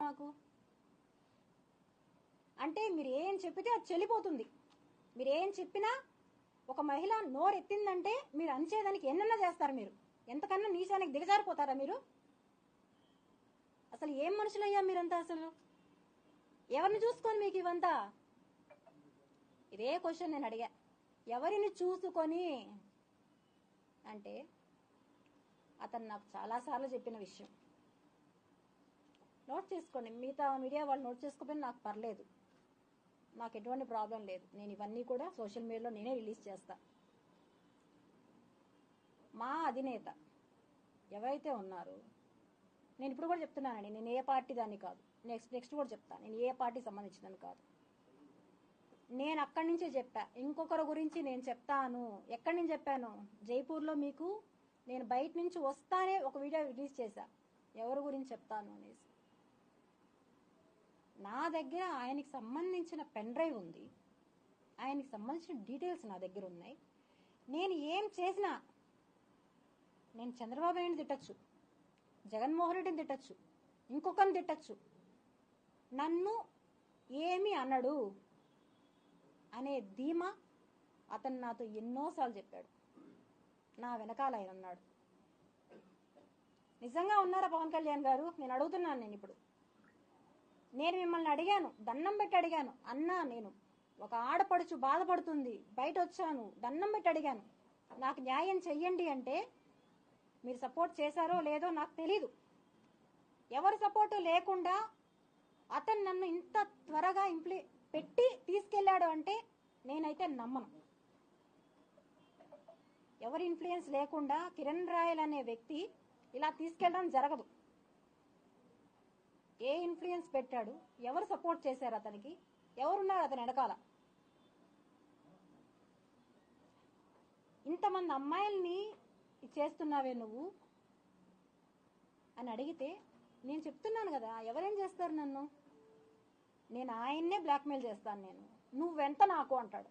నాకు అంటే మీరు ఏం చెప్పితే అది చెల్లిపోతుంది. మీరు ఏం చెప్పినా ఒక మహిళ నోరెత్తిందంటే మీరు అంచేదానికి ఎన్నన్నా చేస్తారు. మీరు ఎంతకన్నా నీచానికి దిగజారిపోతారా మీరు? అసలు ఏం మనుషులయ్యా మీరంతా? అసలు ఎవరిని చూసుకొని మీకు ఇవంతా? ఇదే క్వశ్చన్ నేను అడిగా, ఎవరిని చూసుకొని అంటే అతను నాకు చాలాసార్లు చెప్పిన విషయం. నోట్ చేసుకోండి, మిగతా మీడియా వాళ్ళు నోట్ చేసుకోకపోయినా నాకు పర్లేదు, నాకు ఎటువంటి ప్రాబ్లం లేదు. నేను ఇవన్నీ కూడా సోషల్ మీడియాలో నేనే రిలీజ్ చేస్తా. మా అధినేత ఎవరైతే ఉన్నారో, నేను ఇప్పుడు కూడా చెప్తున్నానండి, నేను ఏ పార్టీ దాన్ని కాదు, నెక్స్ట్ కూడా చెప్తాను, నేను ఏ పార్టీ సంబంధించిందని కాదు. నేను అక్కడి నుంచే చెప్పా, ఇంకొకరి గురించి నేను చెప్తాను. ఎక్కడి నుంచి చెప్పాను? జైపూర్లో మీకు నేను బయట నుంచి వస్తానే ఒక వీడియో రిలీజ్ చేశా, ఎవరి గురించి చెప్తాను అనేసి. నా దగ్గర ఆయనకి సంబంధించిన పెన్ డ్రైవ్ ఉంది, ఆయనకి సంబంధించిన డీటెయిల్స్ నా దగ్గర ఉన్నాయి. నేను ఏం చేసినా, నేను చంద్రబాబు నాయుడిని తిట్టచ్చు, జగన్మోహన్ రెడ్డిని తిట్టచ్చు, ఇంకొకరిని తిట్టచ్చు, నన్ను ఏమి అనడు అనే ధీమా అతను నాతో ఎన్నోసార్లు చెప్పాడు. నా వెనకాల ఆయన ఉన్నాడు. నిజంగా ఉన్నారా పవన్ కళ్యాణ్ గారు? నేను అడుగుతున్నాను. నేను మిమ్మల్ని అడిగాను, దండం పెట్టి అడిగాను, అన్నా నేను ఒక ఆడపడుచు బాధపడుతుంది, బయట వచ్చాను, దండం పెట్టి అడిగాను, నాకు న్యాయం చెయ్యండి అంటే మీరు సపోర్ట్ చేశారో లేదో నాకు తెలీదు. ఎవరి సపోర్టు లేకుండా అతను నన్ను ఇంత త్వరగా పెట్టి తీసుకెళ్లాడు అంటే నేనైతే నమ్మను. ఎవరి ఇన్ఫ్లుయెన్స్ లేకుండా కిరణ్ రాయల్ అనే వ్యక్తి ఇలా తీసుకెళ్ళడం జరగదు. ఏ ఇన్ఫ్లుయెన్స్ పెట్టాడు? ఎవరు సపోర్ట్ చేశారు అతనికి? ఎవరున్నారు అతని వెనకాల? ఇంతమంది అమ్మాయిల్ని చేస్తున్నావే నువ్వు అని అడిగితే నేను చెప్తున్నాను కదా, ఎవరేం చేస్తారు నన్ను? నేను ఆయన్నే బ్లాక్మెయిల్ చేస్తాను. నువ్వెంత నాకు అంటాడు.